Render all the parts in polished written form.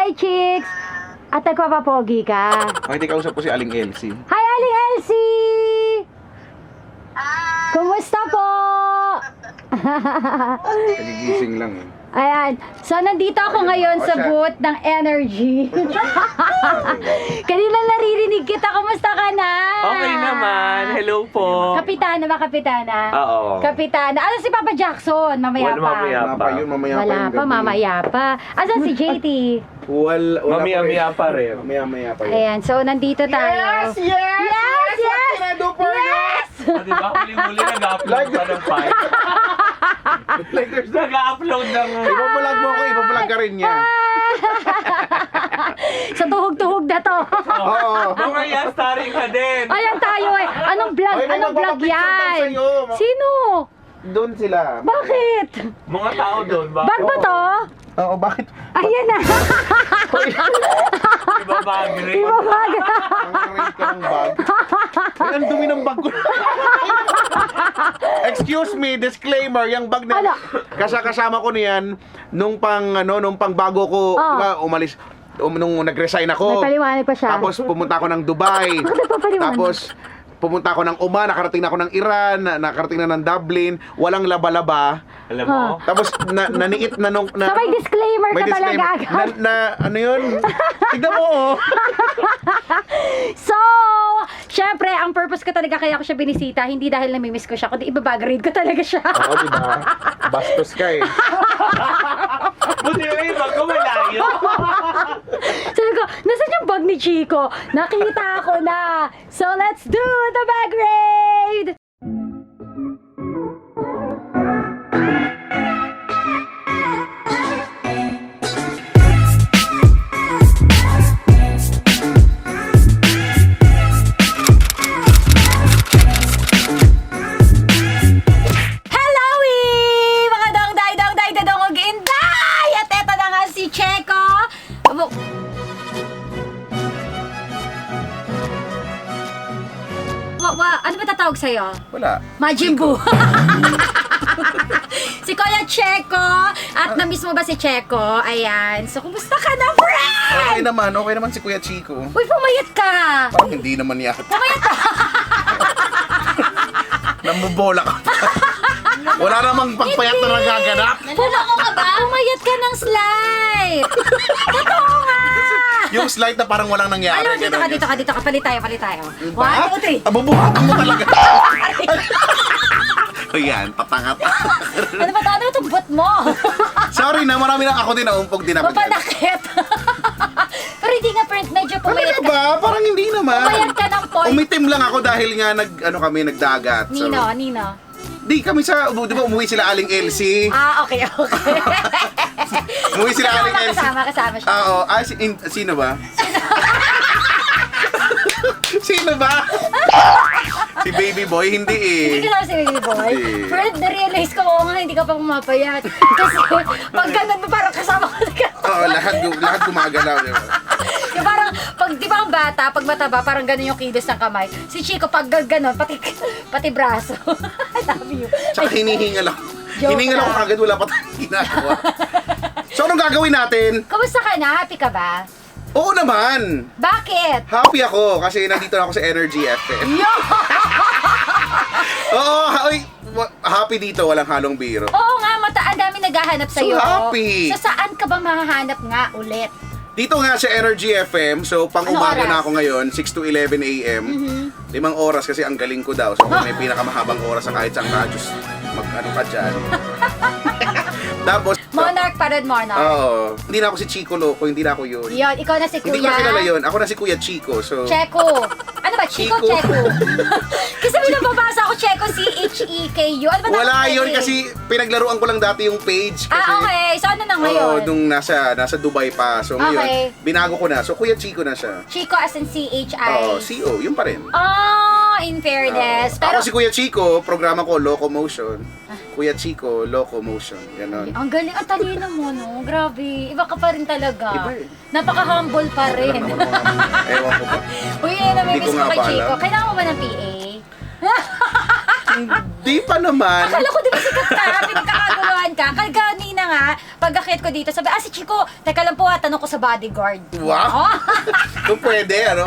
Hi, chicks! At nagpapapogi ka. Hindi kausap ko si Aling Elsie. Hi, Aling Elsie! Kumusta po? Nagigising lang eh. Ayan. So, nandito ako ngayon sa booth ng Energy. Kanina naririnig kita. Kumusta ka na? Okay naman. Hello po. Kapitana ba, Kapitana? Oo. Kapitana. Ano si Papa Jackson? Mamaya Wala, pa. mamaya. Wala pa yun, mamaya pa Wala yung pa, gabi. mamaya pa. Asan si JT? Wala Mamaya-maya pa rin. Mamaya pa yun. Ayan, so nandito tayo. Yes! Yes! Di ba? Huli-huli nag-upload pa ng file. Like there's Nag-upload ng... Ipapalag mo ako, ipapalag ka rin niya. So tuhog-tuhog na to. Oo. Mamaya starring ka din. Ayan tayo eh. Anong vlog? Ay, may Anong vlog magpapapicture lang yan? sa'yo. Sino? Doon sila. Bakit? Mga tao doon ba? Bag ba to? Oo, bakit? Ayan na. Iba bagre. Iba bag. Ang rate ka ng bag. Ay, ang dumi ng bag ko. Excuse me, disclaimer, yung bag na Ano? kasama ko niyan nung pang bago ko, Oh. di ba, umalis nung nag-resign ako. Nagpaliwanag pa siya. Tapos pumunta ako ng Dubai. Bakit nagpapaliwanag? Tapos pumunta ako ng Oman, nakarating na ako ng Iran, nakarating na ng Dublin, walang laba-laba. Alam mo? Tapos naniit na nung So may disclaimer ka talaga agad. ano yun? Tignan mo oh. So, syempre, ang purpose ko talaga kaya ko siya binisita, hindi dahil namimiss ko siya, kundi ibabag-read ko talaga siya. Oo, di ba? Bastos ka eh. Buti na yung bag ko malayo. Sabi ko, nasan yung bag ni Chico? Nakita ko na. So, let's do the bag raid! Hello, mga dong-day, dadongog inday! At eto na nga si Checo. Ano ba tatawag sa'yo? Wala. Majin Buu. Si Kuya Checo. At na-miss mo ba si Checo? Ayan. So, kumusta ka na, friend? Okay naman si Kuya Chico. Uy, pumayat ka. Parang hindi naman yata. Pumayat ka. Nambobola ka pa. Wala namang pagpayat na nagaganap. Naloko ka ba? Pumayat ka ng slide. Totoo nga. Yung slide na parang walang nangyari. Ano, dito ganun ka, yun. dito ka. Palit tayo. 1, 2, 3. Abubuhatan mo talaga. O yan, patangat. Ano ba ito? Ano itong bot mo? Sorry na, marami na ako din naumpog din ako dyan. Mapanakit. Pero hindi nga, friend. Medyo pumayat Talaga ka. ba? Parang hindi naman. Pumayat ka ng point. Umitim lang ako dahil nga kami nagdagat. So, Nino. di kami di ba umuwi sila Aling Elsie? Ah, okay. Umuwi sila Aling Elsie. Kasama siya. Oo. Sino ba? Sino ba? Si Baby Boy? Hindi eh. Hindi ka lang si Baby Boy. Hindi. Friend, na-realize ko, oo nga, hindi ka pa pumapayat. Kasi, pag ganun mo, parang kasama ko na Oo, lahat gumagalaw, di ba? yung parang, di ba ang bata, pag mataba, parang ganun yung kilos ng kamay. Si Chico, pag ganun, pati braso. I love you. Tsaka hinihingal ako. Joke Hiningal ako lang. kagad, wala pa tayong ginagawa. So, anong gagawin natin? Kamusta ka na? Happy ka ba? Oo naman! Bakit? Happy ako kasi nandito na ako sa Energy FM. Yo! Oo, happy dito, walang halong biro. Oo nga, ang dami naghahanap sa'yo. So happy. So, saan ka ba mahahanap nga ulit? Dito nga sa Energy FM, so pang Ano umaga oras? na ako ngayon, 6 to 11 a.m. 5 oras kasi ang galing ko daw. So kung may pinakamahabang oras sa kahit saan radyos, mag-ano ka dyan. Tapos, Monarch pa rin, Monarch. oo, hindi na ako si Chico Loco, hindi na ako yun. Yun, ikaw na si Kuya. Hindi ko na kilala yun. Ako na si Kuya Chico. So, Checo. Ano ba? Chico, Chico. Checo. Kasi may nababasa ako, Checo, C-H-E-K-U. Ano ba wala nakalagay? yun kasi pinaglaruan ko lang dati yung page. Kasi, okay. So, ano na oo, ngayon? nung nasa Dubai pa. So ngayon, Okay. binago ko na. So Kuya Chico na siya. Chico as in C-H-I. Oo, CO, yun pa rin. Oh, in fairness. Oo. Pero, Ako si Kuya Chico, programa ko Locomotion. Kuya Chico, Locomotion. Ganon. ang galing, ang talino mo, no? Grabe. Iba ka pa rin talaga. Iba eh. Napaka-humble pa rin. Ewan ko ba. Uy, yun na may Hindi ko miss ko nga kay pa Chico. alam. Kailangan mo ba ng PA? Hindi pa naman. Akala ko di ba sikat ka? Pinagkakaguluhan ka? Kanina nga, pag-akit ko dito, sabi, si Chico, teka lang po tanong ko sa bodyguard. Wow! Kung pwede, ano?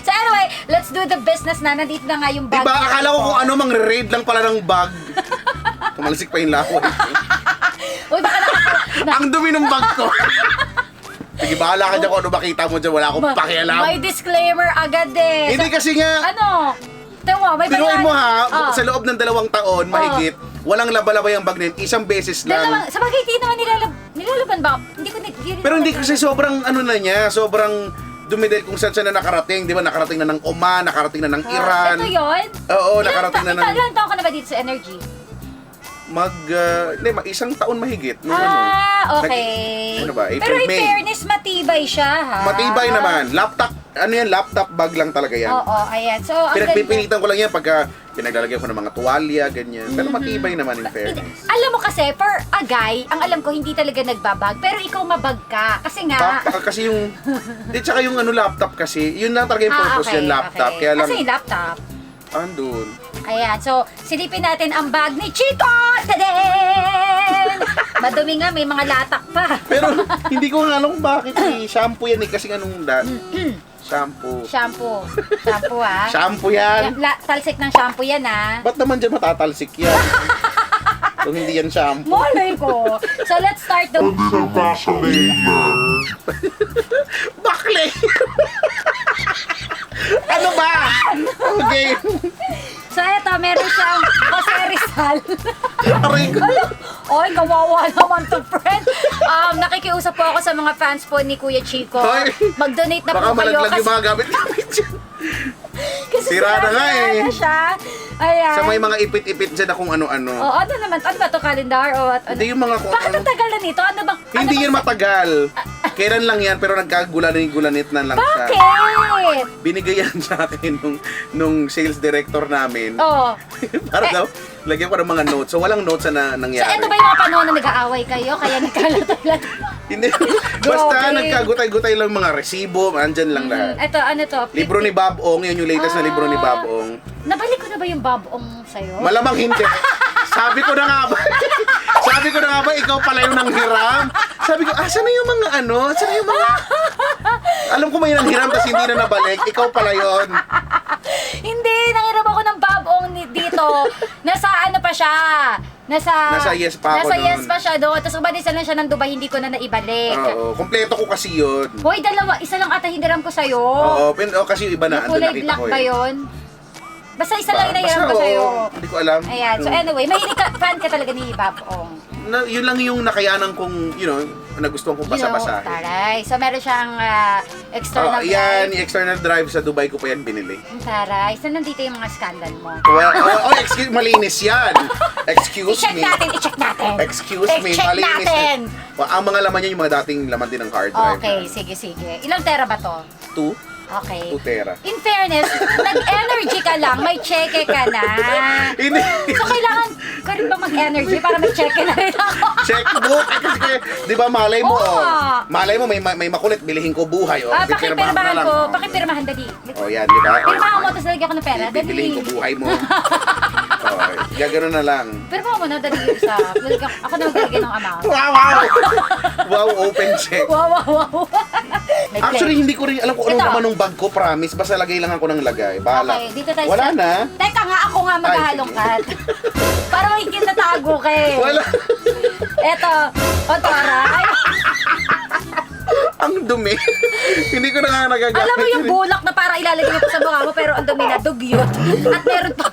So anyway, let's do the business na. Nandito na nga yung bag. Diba, akala ko kung ano, mang-raid lang pala ng bag. Tumalsik pa yung laway. Uy, baka Ang dumi ng bag ko. Sige, bahala ka dyan kung ano makita mo dyan. Wala akong pakialam. May disclaimer agad eh. Hindi kasi nga, Ano? Tingnan mo, may pinuin mo ha, Oh. sa loob ng 2 taon, mahigit, walang labalabay ang bag na yun. Isang beses lang. Sa bagay, hindi naman nilalaban ba? Hindi ko Pero hindi kasi sobrang ano na niya, sobrang dumidel kung saan siya na nakarating. Di ba, nakarating na ng Oman, nakarating na ng Iran. Ito yun? Oo, nakarating na ng... Ilang taon ka na ba dito sa Energy? Isang taon mahigit. Nung ano. Okay. Ano ba, April, Pero in May. fairness, matibay siya, ha? Matibay naman. Laptop, ano yan, laptop bag lang talaga yan. Oo, ayan. So, ang Pinagpipilitan ko lang yan pagka pinaglalagay ko ng mga tuwalya, ganyan. Pero matibay naman in fairness. Alam mo kasi, for a guy, ang alam ko, hindi talaga nagbabag. Pero ikaw mabag ka. Kasi nga... Kasi yung... Di, tsaka yung ano, laptop kasi, yun lang talaga yung purpose yan, laptop. Okay. Kaya lang... Kasi yung laptop. Andun. Ayan, so silipin natin ang bag ni Chico! Tadin! Madumi nga, may mga latak pa. Pero hindi ko nga alam kung bakit shampoo yan eh. Kasi anong shampoo. Shampoo. Shampoo, ha? Shampoo yan. Talsik ng shampoo yan, ha? Ba't naman dyan matatalsik yan? Kung hindi yan shampoo. Molay ko. So, let's start the... Bakle! Ano ba? Okay. So, eto, meron siyang Jose Rizal. Aray ko. Oy, kawawa naman to, friend. Nakikiusap po ako sa mga fans po ni Kuya Chico. Hoy. Mag-donate na Baka po kayo. malaglag yung mga gamit-gamit dyan. Kasi Sira na nga eh. na siya. Ayan. Sa may mga ipit-ipit dyan na kung ano-ano. Oh, ano naman? Ano ba to, calendar? O ano? Hindi yung mga kung Bakit ano. ang tagal na nito? Ano bang... Hindi ano yan matagal. Kailan lang yan, pero nagkagulanit na lang siya. Bakit? Binigay yan sa akin nung sales director namin. Oh. Para daw, lagyan ko ng mga notes. So, walang notes na So, nangyari. eto ba yung mga panahon na nag-aaway kayo? Kaya nagkalat-alat? Hindi. Basta Grabe. nagkagutay-gutay lang mga resibo, andyan lang lahat. Eto, ano to? Libro ni Bob Ong, yun yung latest na libro ni Bob Ong. Nabalik ko na ba yung Bob Ong sa'yo? Malamang hindi. Sabi ko na nga ba? Sabi ko na nga ba, ikaw pala yung nanghiram? Sabi ko, saan na yung mga ano? Saan na yung mga... Alam ko may nanghiram, tapos hindi na nabalik. Ikaw pala yon. Hindi, nangiram ako ng Bob Ong dito. Nasa ano pa siya? Nasa Yes pa ako Nasa Yes nun. pa siya doon. Tapos umalis na lang siya ng Dubai, hindi ko na naibalik. Oo, kompleto ko kasi yun. Hoy, isa lang ata hiniram ko sa'yo. Oo, kasi yung iba na, andun Kulay nakita black ko ba eh. yun? Basta isa lang yung nahiram ko Basta, sa'yo. oo, hindi ko alam. Ayan, so anyway, mahilig ka, fan ka talaga ni Bob Ong. Yun lang yung nakayanan kong, nagustuhan kong basa-basahin. Taray. So meron siyang external Yan, drive. yung external drive sa Dubai ko pa yan binili. Taray. So nandito yung mga scandal mo. Well, excuse, malinis yan. Excuse I-check me. natin, i-check natin. Excuse me, I-check malinis natin. yan. Ang mga laman niya, yung mga dating laman din ng hard drive. Okay, sige. Ilang tera ba to? 2 Okay. tera. In fairness, nag-energy ka lang, may cheque ka na. Hindi. So kailangan ka rin ba mag-energy para may cheque na rin ako? Checkbook. Kasi, di ba, malay mo, Oo. malay mo, may makulit, bilihin ko buhay. Pipirmahan Pakipirmahan lang. ko. Pakipirmahan, dali. Yan, di ba? Pirmahan mo, tapos lalagyan ko ng pera. Bibilihin ko Dali. buhay mo. Gagano na lang. Pirmahan mo na, dali. Ako na maglalagay ng amount. Wow! Wow, open check. Wow. May Actually, play. hindi ko rin alam kung anong Ito. laman ng bag ko, promise. Basta lagay lang ako ng lagay. Bahala. Okay, dito tayo Wala na. Teka nga, ako nga maghahalongkat. Para may kinatago ka eh. Wala. Eto, o taray. Ang dumi. Hindi ko na nga nagagamit. Alam mo yung bulak na para ilalagay mo pa sa mukha mo pero ang dumi na dugyot. At meron pa.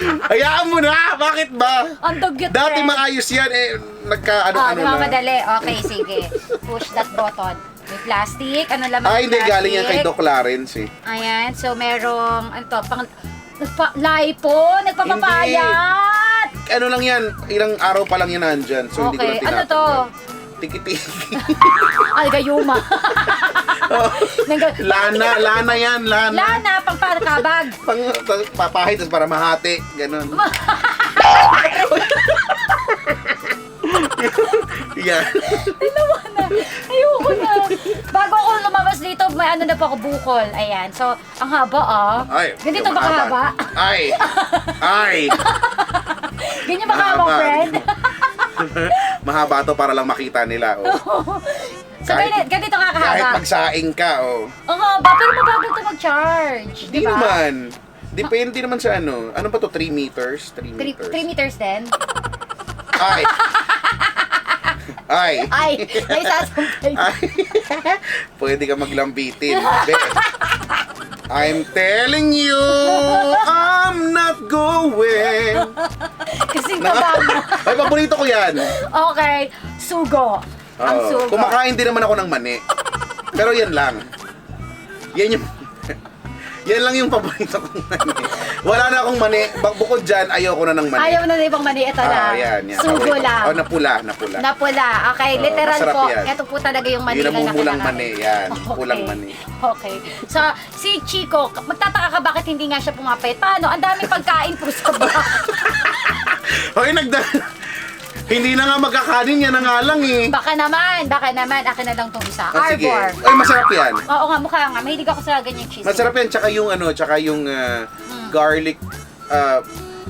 Hayaan mo na! Bakit ba? Ang dugyot. Dati friend. maayos yan ano-ano na. Madali. Okay, sige. Push that button. May plastic. Ano laman ng Hindi, plastic? galing yan kay Doc Clarence eh. Ayan. So, merong, nagpapapayat. Ano lang yan, ilang araw pa lang yan nandyan. So hindi ko Okay, na ano to? Tiki-tiki. Ay, gayuma. Lana yan, lana. Lana, pang pakabag. Papahit, tapos para mahati. Ganon. Yan. Ayoko na. Bago ako lumabas dito, may ano na po ako bukol. Ayan. So, ang haba Ay, Ganito yung ba kahaba? Ay. Ganyan ba kahaba, Mahaba. friend? Mahaba to para lang makita nila. Oh. So, ganito nga kahaba. Kahit magsaing ka, oh. Oo, ba? Pero mabagal to mag-charge. Hindi Diba? naman. Depende naman sa ano. Ano ba to? 3 meters? 3 meters. 3 meters din? Ay. Ay. Ay, may sasampay. Ay. Pwede ka maglambitin. Be. I'm telling you, I'm not going. Kasi kabang. Ay, paborito ko yan. Okay, sugo. Ang Oo. sugo. Kumakain din naman ako ng mani. Pero yan lang. Yan yung... Yan lang yung paborito kong mani. Wala na akong mani. Bukod dyan, ayoko na ng mani. Ayaw na ibang mani. Ito lang. Yan. Sugo Paborito. lang. Oh, napula. Napula. Okay, literal masarap po. yan. Ito po talaga yung mani Yung na namumulang nakalagay. mani. Yan. Okay. Pulang mani. Okay. So, si Chico, magtataka ka bakit hindi nga siya pumapayat. Paano? Ang daming pagkain po sa bahay. Hoy, hindi na nga magkakanin yan na nga lang eh. Baka naman. Akin na lang itong isa. Sige. Arbor. Ay, masarap yan. Oo nga, mukha nga. Mahilig ako sa ganyang cheese. Masarap yan. Tsaka yung garlic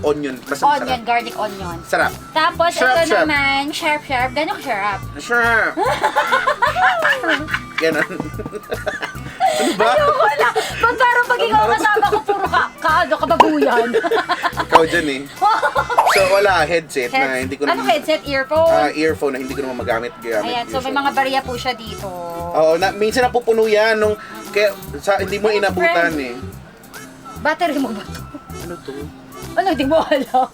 onion. Basta Onion, masarap. garlic onion. Sarap. Tapos, Sharp, ito sharp. naman, sharp. Gano'ng sharp? Sure. Ganon. Ano ba? Wala. Ba't parang pag ikaw kasama ko, puro kababuyan. Ikaw dyan eh. So, wala. Headset na hindi ko Anong headset? Earphone? Earphone na hindi ko naman magamit. Ayan, so may mga barya po siya dito. Oo, minsan napupuno yan nung kaya hindi mo inabutan eh. Battery mo ba to? Ano to? Ano, di mo alam?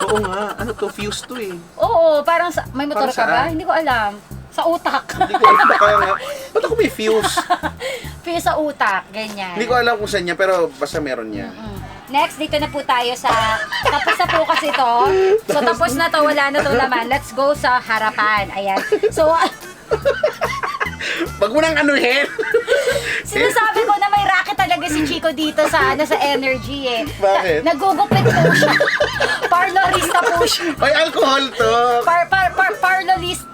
Oo nga, ano to? Fuse to eh. Oo, parang may motor Para ka ba? saan? Hindi ko alam. Sa utak. Hindi ko alam baka nga. Ba't ako may fuse? Fuse sa utak, ganyan. Hindi ko alam kung saan niya, pero basta meron niya. Next, dito na po tayo sa... Tapos na po kasi to. So, tapos na to. Wala na to naman. Let's go sa harapan. Ayan. So, Wag mo nang anuhin! sinasabi ko na may racket talaga si Chico dito sa sa energy eh. Bakit? Nagugupit po siya. Parlorista po siya. Ay, alcohol to!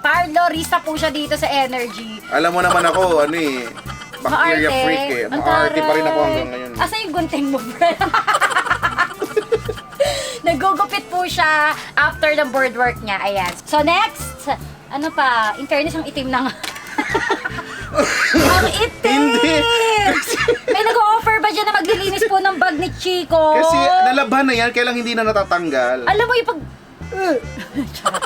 Parlorista po siya dito sa energy. Alam mo naman ako, ano eh, bacteria Maarte. freak eh. Ang Maarte pa rin ako taray. hanggang ngayon. Asa yung gunting mo, friend? Nagugupit po siya after ng boardwork niya. Ayan. So next, ano pa? In fairness, ang itim na nga. Ang itim! Hindi. May nag-offer ba dyan na maglilinis po ng bag ni Chico? Kasi nalaban na yan, kaya lang hindi na natatanggal. Alam mo yung pag...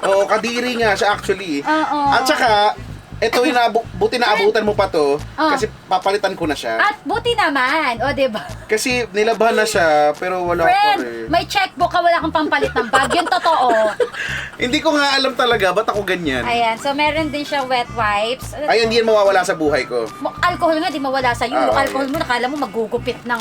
Oo, kadiri nga siya actually. Oo. At saka, ito yung buti na abutan mo pa to, Oh. kasi papalitan ko na siya. At buti naman, o diba? Kasi nilaban na siya, pero wala pa Friend, rin. may checkbook ka, wala kang pampalit ng bag. Yun totoo. Hindi ko nga alam talaga, ba't ako ganyan? Ayan, so meron din siyang wet wipes. Ay, hindi yan mawawala sa buhay ko. Alcohol nga, di mawala sa'yo. Yung okay. alcohol mo, nakala mo magugupit ng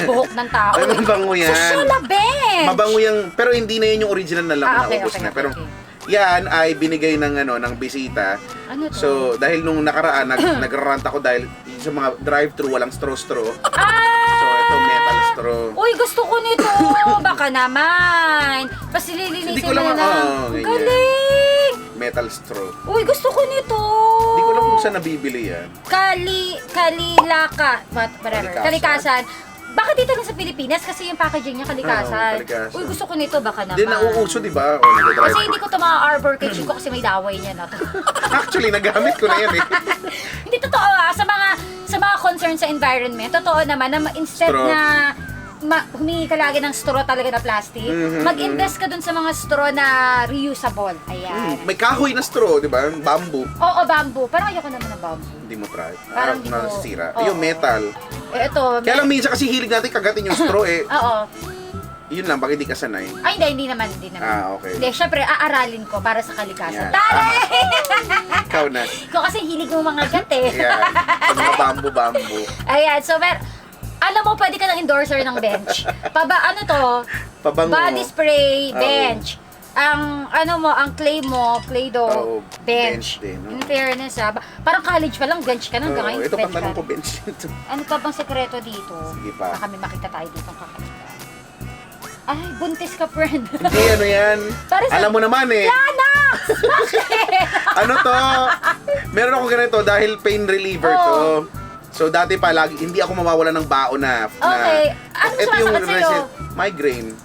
buhok ng tao. Ay, mabango yan. Sa Solabens! Mabango yung, pero hindi na yun yung original na lang okay, naubos okay, na. okay, Pero okay. yan ay binigay ng bisita. Ano to? So, dahil nung nakaraan, nagrarant ako dahil sa mga drive-thru, walang straw-straw. Ah! So, ito metal straw. Uy, gusto ko nito! Baka naman! Kasi lilinisin Hindi ko mo lang- na lang. oo, Ang ganyan. galing! Metal straw. Uy, gusto ko nito! Hindi ko alam kung saan nabibili yan. Kalilaka, whatever, Kalikasan. kalikasan. Bakit dito lang sa Pilipinas? Kasi yung packaging niya kalikasan. Oo, kalikasan. Uy, gusto ko nito, baka naman. Hindi nauuso, di ba? O, nag-drive. Kasi hindi ko ito ma-arbor kay Chico kasi may laway niya na to. Actually, nagamit ko na yan eh. Hindi totoo sa mga concern sa environment, totoo naman na instead Straw. na humingi ka lagi ng straw talaga na plastic, mag-invest ka dun sa mga straw na reusable. Ayan. May kahoy na straw, di ba? Bamboo. Oo, bamboo. Parang ayoko naman ng bamboo. Hindi mo try. Parang hindi ko- nasisira. oo. Yung metal. Eh, ito. Kaya lang minsan kasi hilig natin kagatin yung straw eh. Oo. Yun lang, bakit hindi ka sanay? Ay, hindi naman. Ah, okay. Hindi, syempre, aaralin ko para sa kalikasan. Yan. Taray! Ikaw na. Ikaw kasi hilig mo mga gat eh. Yan. Sa mga bamboo. Ayan, so alam mo, pwede ka ng endorser ng bench. Ano to? Pabango. Body spray, Oo. bench. Ang ang clay mo, Play-Doh, Oo, bench. bench din, no? In fairness parang college pa lang, bench ka na. Hanggang ngayon, Ito bench pantalon ka. ko bench ito. Ano pa bang sekreto dito? Sige pa. Baka may makita tayo dito kakalitan. Ay, buntis ka, friend. Hindi, ano yan? Para sa- Alam mo naman eh. Anak! Bakit? Ano to? Meron ako ganito dahil pain reliever Oo. to. So dati pa, hindi ako mawawala ng baon na. Okay. Ano ito sumasakit sa'yo? Migraine.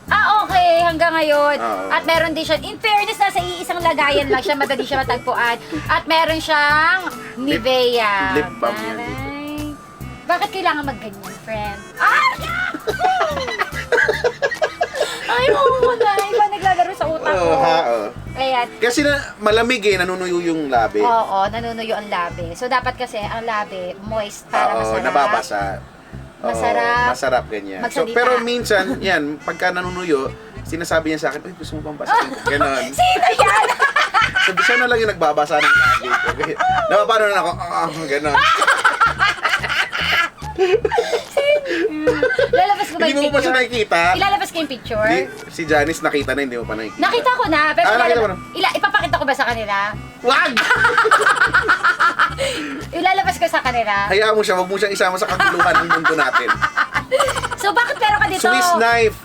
Okay, hanggang ngayon. Oo. At meron din siya, in fairness, nasa iisang lagayan lang siya, madali siya matagpuan. At meron siyang Nivea. lip balm yan. Aray. Bakit kailangan magganyan, friend? Ay, oo na. Iba naglalaro sa utak ko. Oo. Ayan. Kasi malamig nanunuyo yung labi. Oo, nanunuyo ang labi. So, dapat kasi ang labi, moist para masarap. Nababasa. Oo, Masarap. masarap ganyan. So, Magsalita. pero minsan, yan, pagka nanunuyo, sinasabi niya sa akin, uy, gusto mo bang basahin? Ganon. Sino yan? So, siya na lang yung nagbabasa ng labi ko. Napapano na ako, ganon. Lalabas ko ba Hindi yung mo pa siya picture? nakikita. Ilalabas ko yung picture? Di, si Janice nakita na, hindi mo pa nakikita. Nakita ko na, pero nakita mo na. ipapakita ko ba sa kanila? Wag! Ilalabas ko sa kanila. Hayaan mo siya, wag mo siyang isama sa kaguluhan ng mundo natin. So, bakit meron ka dito? Swiss knife.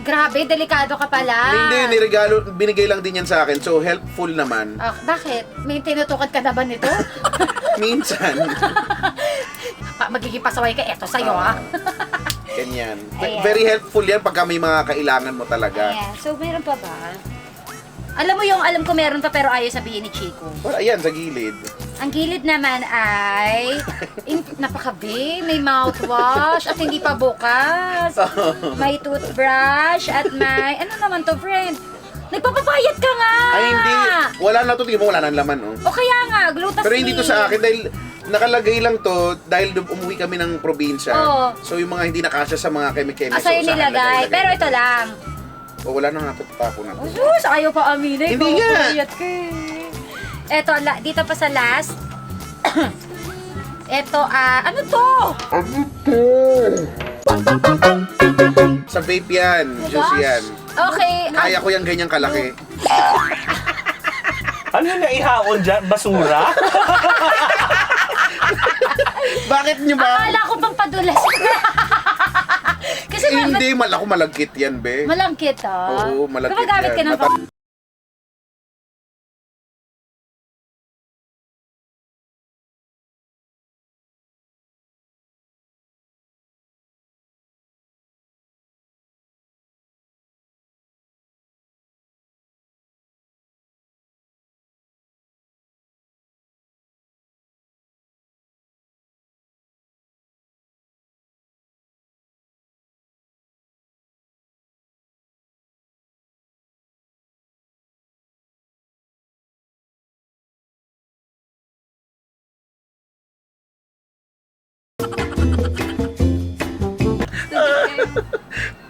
Grabe, delikado ka pala. Hindi, niregalo, binigay lang din yan sa akin. So, helpful naman. Bakit? May tinutukad ka na ba nito? Minsan. Magiging pasaway ka, eto sa'yo Ganyan. Ayan. Very helpful yan pagka may mga kailangan mo talaga. Ayan. So, meron pa ba? Alam ko meron pa pero ayaw sabihin ni Chico. Well, ayan, sa gilid. Ang gilid naman ay napakabi, may mouthwash at hindi pa bukas. May toothbrush at may ano naman to, friend? Nagpapapayat ka nga! Ay, hindi. Wala na to, tingin mo, wala nang laman, oh. O kaya nga, glutas Pero hindi to sa akin dahil nakalagay lang to dahil umuwi kami ng probinsya. Oo. So, yung mga hindi nakasya sa mga chemical. Sa'yo nilagay. Pero ito lang. O, wala na nga to, tapo na to. Sus, ayaw pa aminin. Hindi nga. Papapayat ka eh. Eto, dito pa sa last. Eto, ano to? Sa vape yan, juice yan. Okay. Kaya ko yung ganyang kalaki. Ano yung naihaon dyan? Basura? Bakit nyo ba? Akala ko pang padulas. Kasi Hindi, ako malagkit yan, be. malangkit Oo, malagkit Gumagamit ka yan. ng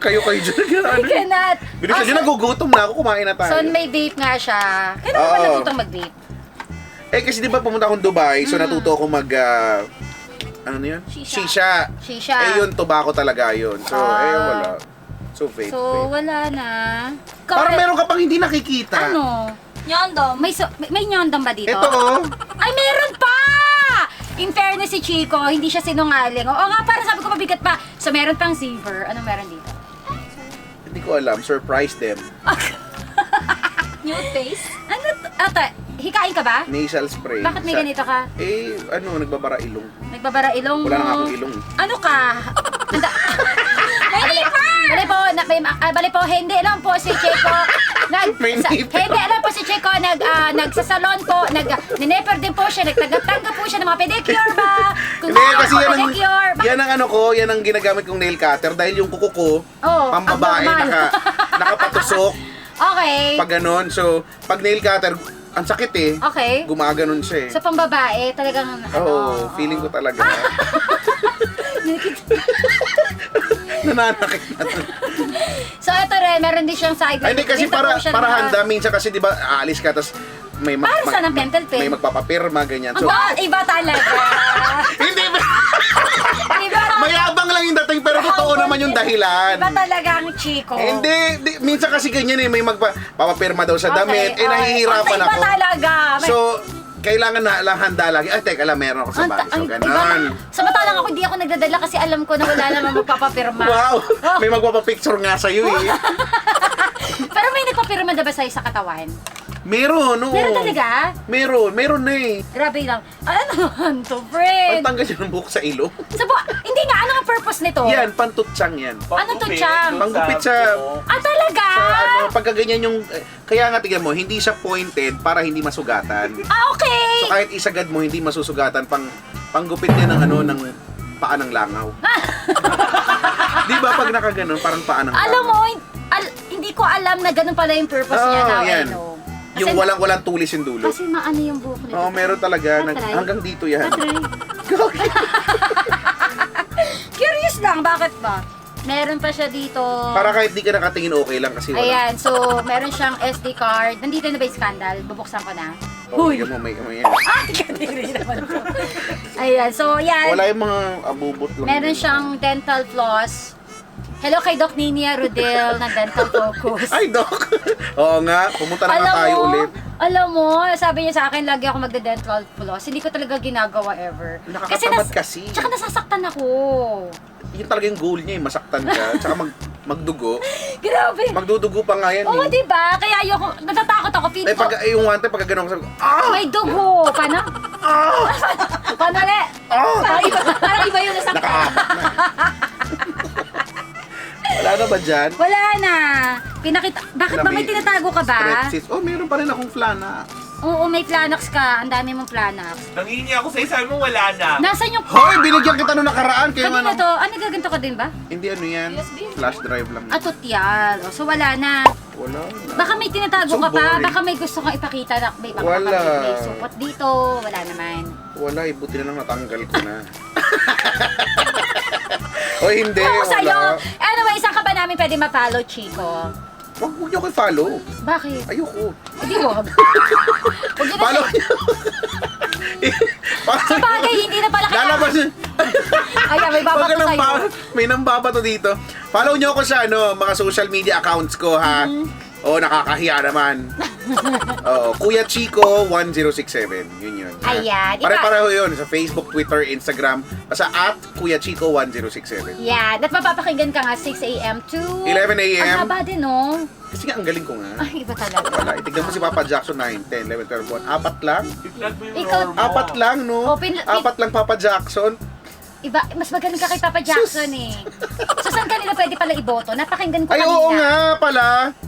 Kayo dyan. I cannot. Bilisan nyo, nagugutom na ako, kumain na tayo. So, may vape nga siya. Kailan ka ba Oo. natutong mag-vape? Kasi di ba pumunta akong Dubai, so natuto ako mag, ano na yun? Shisha. Shisha. Yun, tobacco talaga yun. So, wala. So, vape. So, vape. wala na. Parang meron ka pang hindi nakikita. Ano? Nyondom. May nyondom ba dito? Ito, oh. Ay, meron pa! In fairness si Chico, hindi siya sinungaling. Oo nga, para sabi ko mabigat pa. So, meron pang silver. Anong meron dito? Hindi ko alam. Surprise them. Nude face? Ano to? Hikain ka ba? Nasal spray. Bakit may ganito ka? Nagbabara ilong. Nagbabara ilong Wala na nga mo. akong ilong. Ano ka? May nipper! Bali po, hindi lang po si Chico. May nipper. Hindi lang po si Chico. Nagsasalon po. Nineper din po siya. Nagtagtangga po siya ng mga pedicure ba? Kung Hindi, kasi pedicure. yan ang yan ang ginagamit kong nail cutter dahil yung kuko ko, pambabae, abnormal. nakapatusok. Okay. Pag ganon, so, pag nail cutter, ang sakit eh. Okay. Gumaganon siya eh. Sa pambabae, talagang Oo, feeling ko talaga. Nananakit na to. So, ito rin, meron din siyang side. Ay, hindi kasi Dito para po siya para na- handa minsan kasi 'di ba aalis ka tapos may Para saan ang pentel pen? may magpapapirma ganyan. So Iba talaga. hindi Iba. mayabang lang yung dating pero totoo naman yung dahilan. Iba talaga ang Chico. Hindi, minsan kasi ganyan eh may magpapapirma daw sa damit, Okay, okay. nahihirapan Iba ako. talaga. So kailangan na lang handa lagi. Ay, teka lang, meron ako sa bahay. So, ganon. Samantalang ako, hindi ako nagdadala kasi alam ko na wala naman magpapapirma. Wow! May magpapapicture nga sa'yo eh. Pero may nagpapirma na ba sa'yo sa katawan? Meron, oo. Meron talaga? Meron na eh. Grabe lang. Ano naman to, friend? Pagtanggal siya ng buhok sa ilong. Hindi nga, ano nga purpose nito? Yan, pantutsang yan. Ano to, Chang? Panggupit sa... Talaga? Pagka ganyan yung... kaya nga tingnan mo, hindi siya pointed para hindi masugatan. Okay. So kahit isagad mo, hindi masusugatan. Panggupit yan ng ng paa ng langaw. Di ba pag nakaganon, parang paa ng langaw? Alam mo, hindi ko alam na ganun pala yung purpose niya now, yan. I know. Yung walang tulis yung dulo. Kasi maano yung buhok nito. Oo, meron talaga. Tatry. Hanggang dito yan. Curious lang, bakit ba? Meron pa siya dito. Para kahit di ka nakatingin, okay lang kasi wala. Ayan, so meron siyang SD card. Nandito na ba yung scandal? Bubuksan ko na. Oh, may yan. Kadiri naman to. Ayan, so yan. Wala yung mga abubot lang. Meron siyang dental floss. Hello kay Doc Ninia Rodel ng Dental Focus. Ay, Doc! Oo nga, pumunta na nga tayo ulit. Alam mo, sabi niya sa akin, lagi ako magde-dental floss. Hindi ko talaga ginagawa ever. Nakakatamad kasi. Tsaka nasasaktan ako. Yun talaga yung goal niya, masaktan ka. Tsaka magdugo. Grabe. Magdudugo pa nga yan. Oo, diba? Kaya ayoko, natatakot ako. Feeling ko, Yung one time, pagka gano'n ko sabi ko, may dugo. Paano? Paano ulit? Parang iba yung nasaktan. Nakaapat na. Wala na ba dyan? Wala na. Bakit ba may tinatago ka ba? Spreadsheets. Oh, meron pa rin akong flana. Oo, may Planax ka. Ang dami mong Planax. Nangingi ako sa sabi mo wala na. Nasaan yung... Hoy, binigyan kita nung nakaraan. Kayo Kanina to, gaganto ka din ba? Hindi yan. Flash drive lang. Tutyal. O, so wala na. Wala na. Baka may tinatago So ka pa. boring. Baka may gusto kang ipakita na may baka Wala. may support dito. Wala naman. Wala, buti na lang natanggal ko na. O hindi, Oo, sa'yo. wala. Anyway, saan ka ba namin pwede ma-follow, Chico? Huwag niyo ko follow. Bakit? Ayoko. Hindi wag. Huwag yun na Follow niyo. Sa bagay, hindi na pala kaya. Lalabas yun. Ayan, may babato sa'yo. May nambabato dito. Follow niyo ako sa mga social media accounts ko, ha? Oo, nakakahiya naman. Oo, Kuya Chico 1067. Yun. ha? Ayan. Pare-pareho yun sa Facebook, Twitter, Instagram. Basta @Kuya Chico 1067. Yan. At mapapakinggan ka nga 6 a.m. to... 11 a.m. Ang haba din, no? Kasi nga, ang galing ko nga. Ay, iba talaga. Wala, itignan mo si Papa Jackson 9, 10, 11, 12, 1. Apat lang? I-plug mo yung Ikaw- roar mo. Apat lang, no? Oh, Apat lang Papa Jackson. Iba, mas magaling ka kay Papa Jackson eh. So saan kanila pwede pala iboto? Napakinggan ko Ay, kanina. oo nga pala.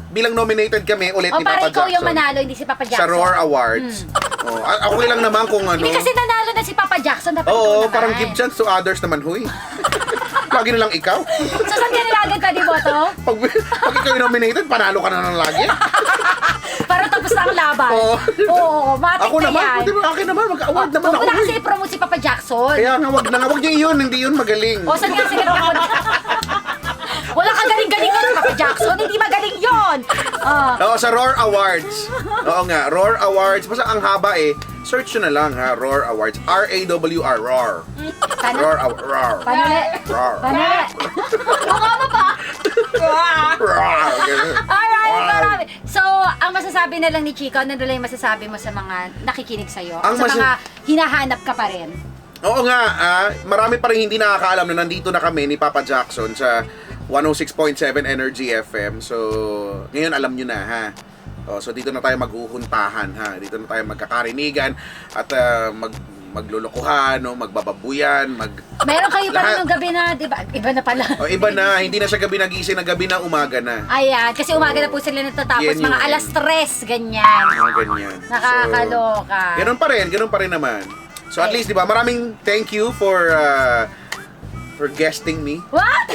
Bilang nominated kami ulit O ni para Papa ikaw Jackson. yung manalo, hindi si Papa Jackson. Sa Roar Awards. Oh, okay lang naman kung ano. Hindi kasi nanalo na si Papa Jackson. Dapat ikaw Oo, naman. parang give chance to others naman, huy. Lagi na lang ikaw. So saan kanila agad pwede iboto? Pag ikaw yung nominated, panalo ka na ng lagi. Para tapos na ang laban. Oo. Oo, matik Ako na naman, yan. pwede mo akin naman, mag-award naman Huwag ako. mo na kasi huy. i-promote si Papa Jackson. Kaya nga, wag na nga. Wag niyo yun, hindi yun magaling. O saan nga sila ako? Wala kang galing-galing yun, Papa Jackson. Hindi magaling yun. Oo, sa Roar Awards. Oo nga, Roar Awards. Basta ang haba eh. Search nyo na lang ha, Roar Awards. R-A-W-R, Roar. Paano? Roar, Roar. Paano ulit? Roar. Paano ulit? Mukha mo pa. Roar. Ganun. Alright, marami. So, ang masasabi na lang ni Chico, ano na lang yung masasabi mo sa mga nakikinig sa'yo? Ang Sa mga hinahanap ka pa rin? Oo nga, marami pa rin hindi nakakaalam na nandito na kami ni Papa Jackson sa 106.7 Energy FM. So, ngayon alam nyo na ha. So dito na tayo maghuhuntahan ha. Dito na tayo magkakarinigan at maglulukuhan, no, magbababuyan, Meron kayo pa rin Lahat. nung gabi na, di ba? Iba na pala. iba na, hindi na siya gabi nagising, na gabi na umaga na. Ayan, kasi umaga na po sila natatapos, Yan mga yun. alas 3, ganyan. Mga ganyan. Nakakaloka. So, ganun pa rin naman. So at least, di ba, maraming thank you for guesting me. What?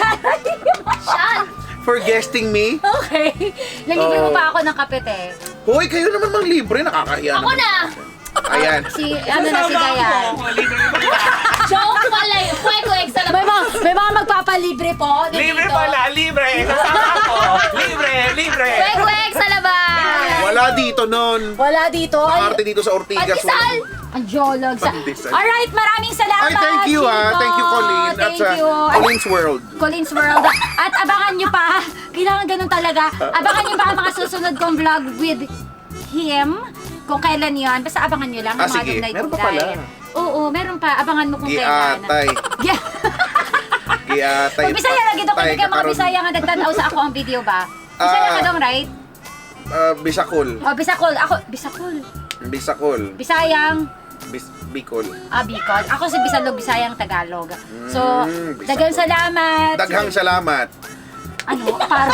Sean! For guesting me. Okay. Nalibre mo pa ako ng kape, te. Hoy, kayo naman mang libre, nakakahiya Ako naman. na! Ayan. Si, ano na si Gayan. Libre mo pala. Joke pala yun. Kwek-kwek sa labas. May mga magpapalibre po. Libre pala, libre. Kasama ko. Libre. Kwek-kwek sa labas. Wala dito nun. Wala dito. Makarte dito sa Ortigas. Pandesal! Ang jolog. Pandesal. Alright, maraming salamat. Ay, thank you ha. Chico. Thank you, Colleen. At Thank sa you. Colleen's World. Colleen's World. At abangan nyo pa. Kailangan ganun talaga. Abangan nyo pa ang mga susunod kong vlog with him. Kung kailan yun. Basta abangan nyo lang. ang mga Sige. dugnay-dugnay. Meron pa pala. Oo, meron pa. Abangan mo kung kailan. Giatay. Yeah. Giatay. Pag Bisaya lagi daw kami kayo mga Bisaya nga nagtanaw sa ako ang video ba? Bisaya ka dong, right? Bisakol. O, Bisakol. Ako, Bisakol. Bisakol. Bisayang. Bicol. Bicol. Ako si Bisalog, Bisayang, Tagalog. So, Bisalog. daghang salamat. Daghang salamat. Ano, para...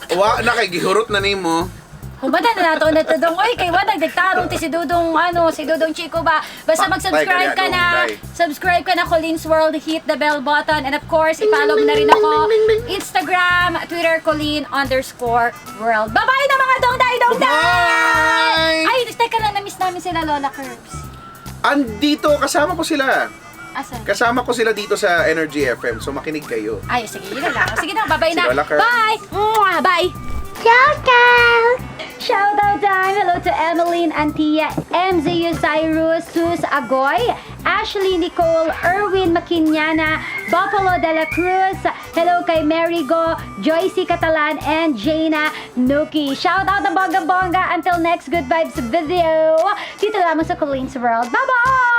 Wa na kay gihurot na nimo. Humada na nato na tudong, oy, kay Wadag, nagtarong ti si Dudong, si Dudong Chico ba? Basta mag-subscribe ka na, subscribe ka na Colin's World, hit the bell button, and of course, i-follow mo na rin ako, Instagram, Twitter, Colleen_World. Bye-bye na mga dongday! Bye! Ay, teka lang, na-miss namin sila Lola Curbs. Andito, kasama ko sila. Asan? Kasama ko sila dito sa Energy FM, so makinig kayo. Ay, sige, yun na lang. Sige na, bye-bye na. Si Lola Curbs. Bye! Mwah! Bye! Shout out! Shout out time! Hello to Emeline Antia, MZU Cyrus, Sus Agoy, Ashley Nicole, Erwin Maquinyana, Buffalo de la Cruz, hello kay Marigo, Joycey Catalan, and Jaina Nuki. Shout out na bongga-bongga. Until next Good Vibes video, dito lamang sa Colin's World. Bye-bye!